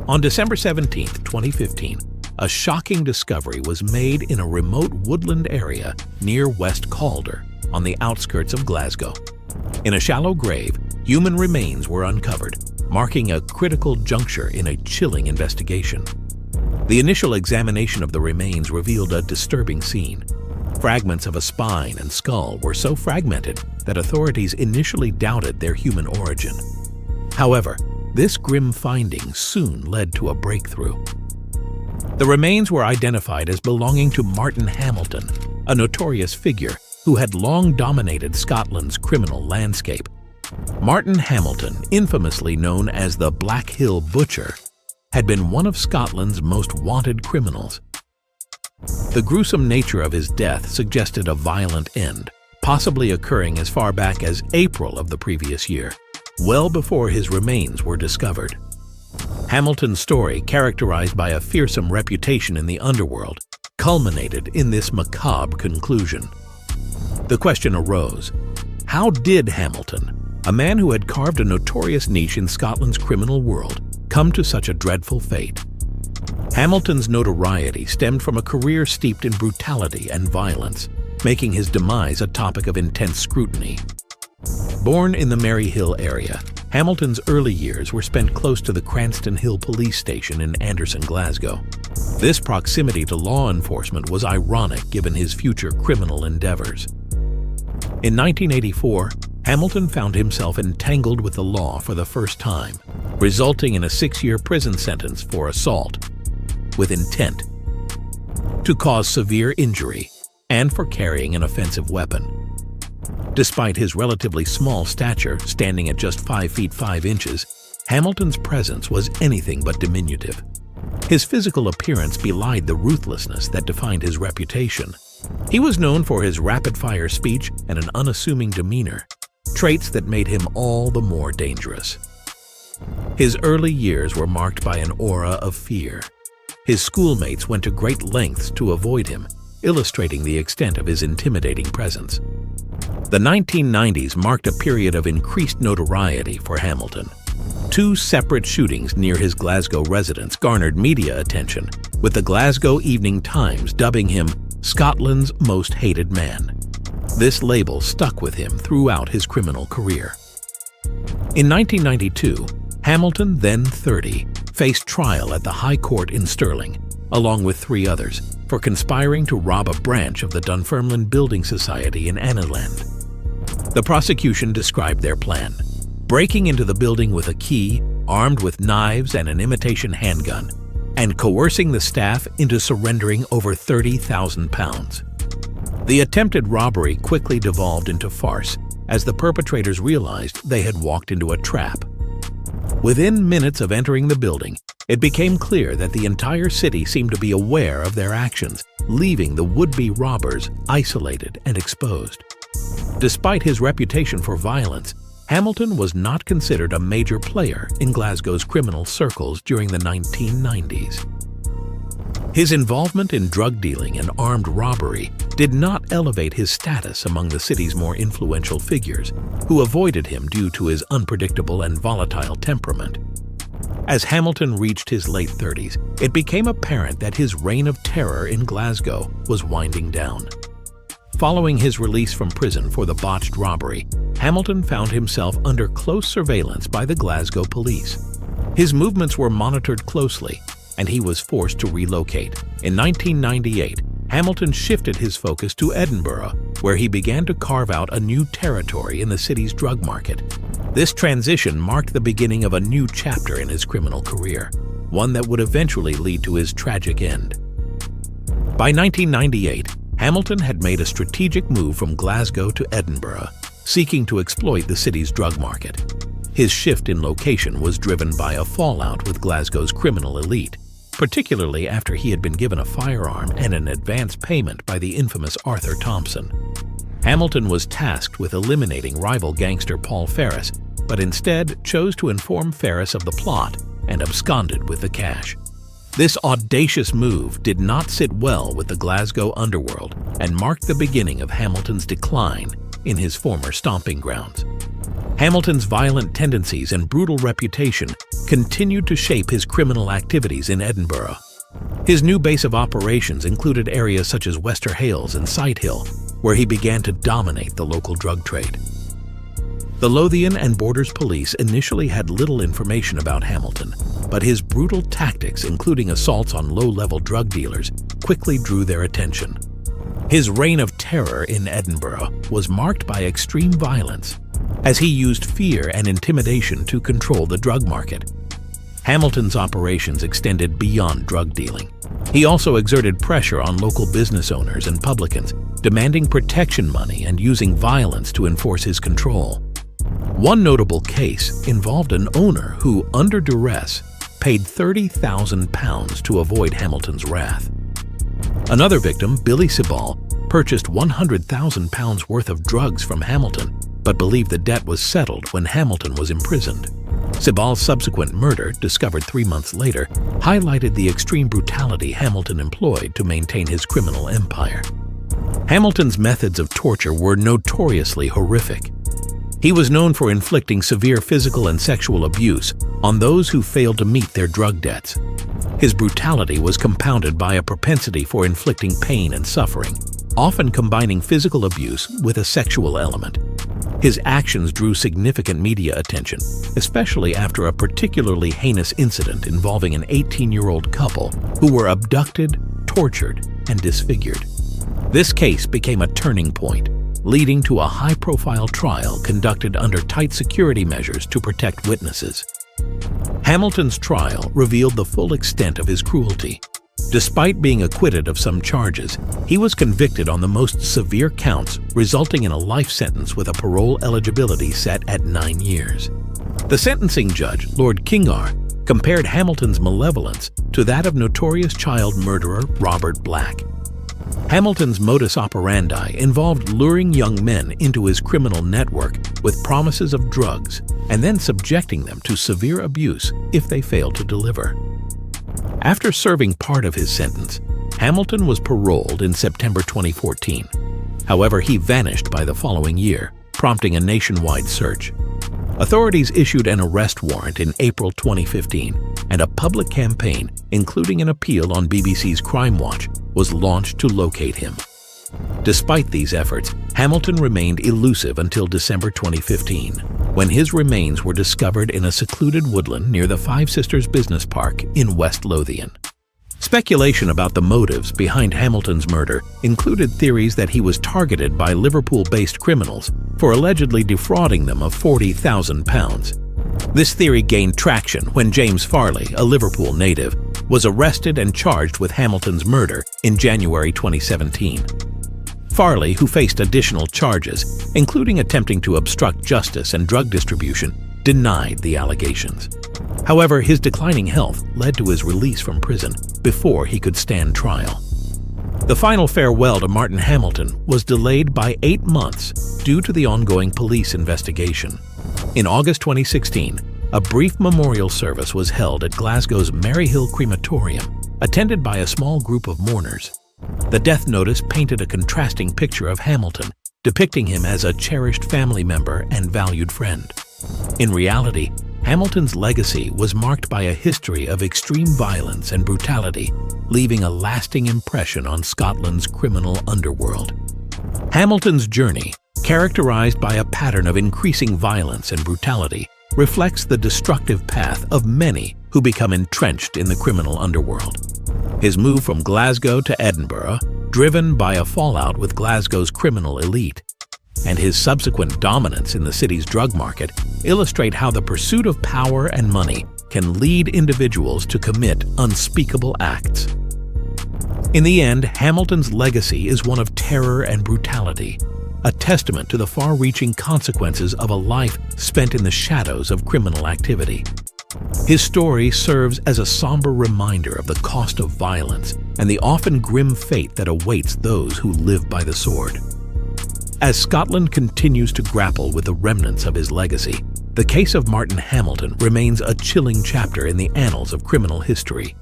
On December 17, 2015, a shocking discovery was made in a remote woodland area near West Calder, on the outskirts of Glasgow. In a shallow grave, human remains were uncovered, marking a critical juncture in a chilling investigation. The initial examination of the remains revealed a disturbing scene. Fragments of a spine and skull were so fragmented that authorities initially doubted their human origin. However, this grim finding soon led to a breakthrough. The remains were identified as belonging to Martin Hamilton, a notorious figure who had long dominated Scotland's criminal landscape. Martin Hamilton, infamously known as the Blackhill Butcher, had been one of Scotland's most wanted criminals. The gruesome nature of his death suggested a violent end, possibly occurring as far back as April of the previous year, well before his remains were discovered. Hamilton's story, characterized by a fearsome reputation in the underworld, culminated in this macabre conclusion. The question arose: how did Hamilton, a man who had carved a notorious niche in Scotland's criminal world, come to such a dreadful fate? Hamilton's notoriety stemmed from a career steeped in brutality and violence, making his demise a topic of intense scrutiny. Born in the Maryhill area, Hamilton's early years were spent close to the Cranston Hill police station in Anderson, Glasgow. This proximity to law enforcement was ironic given his future criminal endeavors. In 1984, Hamilton found himself entangled with the law for the first time, resulting in a 6-year prison sentence for assault with intent to cause severe injury and for carrying an offensive weapon. Despite his relatively small stature, standing at just 5 feet 5 inches, Hamilton's presence was anything but diminutive. His physical appearance belied the ruthlessness that defined his reputation. He was known for his rapid-fire speech and an unassuming demeanor, traits that made him all the more dangerous. His early years were marked by an aura of fear. His schoolmates went to great lengths to avoid him, illustrating the extent of his intimidating presence. The 1990s marked a period of increased notoriety for Hamilton. 2 separate shootings near his Glasgow residence garnered media attention, with the Glasgow Evening Times dubbing him Scotland's most hated man. This label stuck with him throughout his criminal career. In 1992, Hamilton, then 30, faced trial at the High Court in Stirling, along with 3 others, for conspiring to rob a branch of the Dunfermline Building Society in Annowland. The prosecution described their plan: breaking into the building with a key, armed with knives and an imitation handgun, and coercing the staff into surrendering over £30,000. The attempted robbery quickly devolved into farce as the perpetrators realized they had walked into a trap. Within minutes of entering the building, it became clear that the entire city seemed to be aware of their actions, leaving the would-be robbers isolated and exposed. Despite his reputation for violence, Hamilton was not considered a major player in Glasgow's criminal circles during the 1990s. His involvement in drug dealing and armed robbery did not elevate his status among the city's more influential figures, who avoided him due to his unpredictable and volatile temperament. As Hamilton reached his late 30s, it became apparent that his reign of terror in Glasgow was winding down. Following his release from prison for the botched robbery, Hamilton found himself under close surveillance by the Glasgow police. His movements were monitored closely, and he was forced to relocate. In 1998, Hamilton shifted his focus to Edinburgh, where he began to carve out a new territory in the city's drug market. This transition marked the beginning of a new chapter in his criminal career, one that would eventually lead to his tragic end. By 1998, Hamilton had made a strategic move from Glasgow to Edinburgh, seeking to exploit the city's drug market. His shift in location was driven by a fallout with Glasgow's criminal elite, particularly after he had been given a firearm and an advance payment by the infamous Arthur Thompson. Hamilton was tasked with eliminating rival gangster Paul Ferris, but instead chose to inform Ferris of the plot and absconded with the cash. This audacious move did not sit well with the Glasgow underworld and marked the beginning of Hamilton's decline in his former stomping grounds. Hamilton's violent tendencies and brutal reputation continued to shape his criminal activities in Edinburgh. His new base of operations included areas such as Wester Hailes and Sighthill, where he began to dominate the local drug trade. The Lothian and Borders Police initially had little information about Hamilton, but his brutal tactics, including assaults on low-level drug dealers, quickly drew their attention. His reign of terror in Edinburgh was marked by extreme violence, as he used fear and intimidation to control the drug market. Hamilton's operations extended beyond drug dealing. He also exerted pressure on local business owners and publicans, demanding protection money and using violence to enforce his control. One notable case involved an owner who, under duress, paid £30,000 to avoid Hamilton's wrath. Another victim, Billy Sibal, purchased £100,000 worth of drugs from Hamilton, but believed the debt was settled when Hamilton was imprisoned. Sibal's subsequent murder, discovered 3 months later, highlighted the extreme brutality Hamilton employed to maintain his criminal empire. Hamilton's methods of torture were notoriously horrific. He was known for inflicting severe physical and sexual abuse on those who failed to meet their drug debts. His brutality was compounded by a propensity for inflicting pain and suffering, often combining physical abuse with a sexual element. His actions drew significant media attention, especially after a particularly heinous incident involving an 18-year-old couple who were abducted, tortured, and disfigured. This case became a turning point, leading to a high-profile trial conducted under tight security measures to protect witnesses. Hamilton's trial revealed the full extent of his cruelty. Despite being acquitted of some charges, he was convicted on the most severe counts, resulting in a life sentence with a parole eligibility set at 9 years. The sentencing judge, Lord Kingar, compared Hamilton's malevolence to that of notorious child murderer Robert Black. Hamilton's modus operandi involved luring young men into his criminal network with promises of drugs and then subjecting them to severe abuse if they failed to deliver. After serving part of his sentence, Hamilton was paroled in September 2014. However, he vanished by the following year, prompting a nationwide search. Authorities issued an arrest warrant in April 2015, and a public campaign, including an appeal on BBC's Crime Watch, was launched to locate him. Despite these efforts, Hamilton remained elusive until December 2015, when his remains were discovered in a secluded woodland near the Five Sisters Business Park in West Lothian. Speculation about the motives behind Hamilton's murder included theories that he was targeted by Liverpool-based criminals for allegedly defrauding them of £40,000. This theory gained traction when James Farley, a Liverpool native, was arrested and charged with Hamilton's murder in January 2017. Farley, who faced additional charges, including attempting to obstruct justice and drug distribution, denied the allegations. However, his declining health led to his release from prison before he could stand trial. The final farewell to Martin Hamilton was delayed by 8 months due to the ongoing police investigation. In August 2016, a brief memorial service was held at Glasgow's Maryhill Crematorium, attended by a small group of mourners. The death notice painted a contrasting picture of Hamilton, depicting him as a cherished family member and valued friend. In reality, Hamilton's legacy was marked by a history of extreme violence and brutality, leaving a lasting impression on Scotland's criminal underworld. Hamilton's journey, characterized by a pattern of increasing violence and brutality, reflects the destructive path of many who become entrenched in the criminal underworld. His move from Glasgow to Edinburgh, driven by a fallout with Glasgow's criminal elite, and his subsequent dominance in the city's drug market illustrate how the pursuit of power and money can lead individuals to commit unspeakable acts. In the end, Hamilton's legacy is one of terror and brutality, a testament to the far-reaching consequences of a life spent in the shadows of criminal activity. His story serves as a somber reminder of the cost of violence and the often grim fate that awaits those who live by the sword. As Scotland continues to grapple with the remnants of his legacy, the case of Martin Hamilton remains a chilling chapter in the annals of criminal history.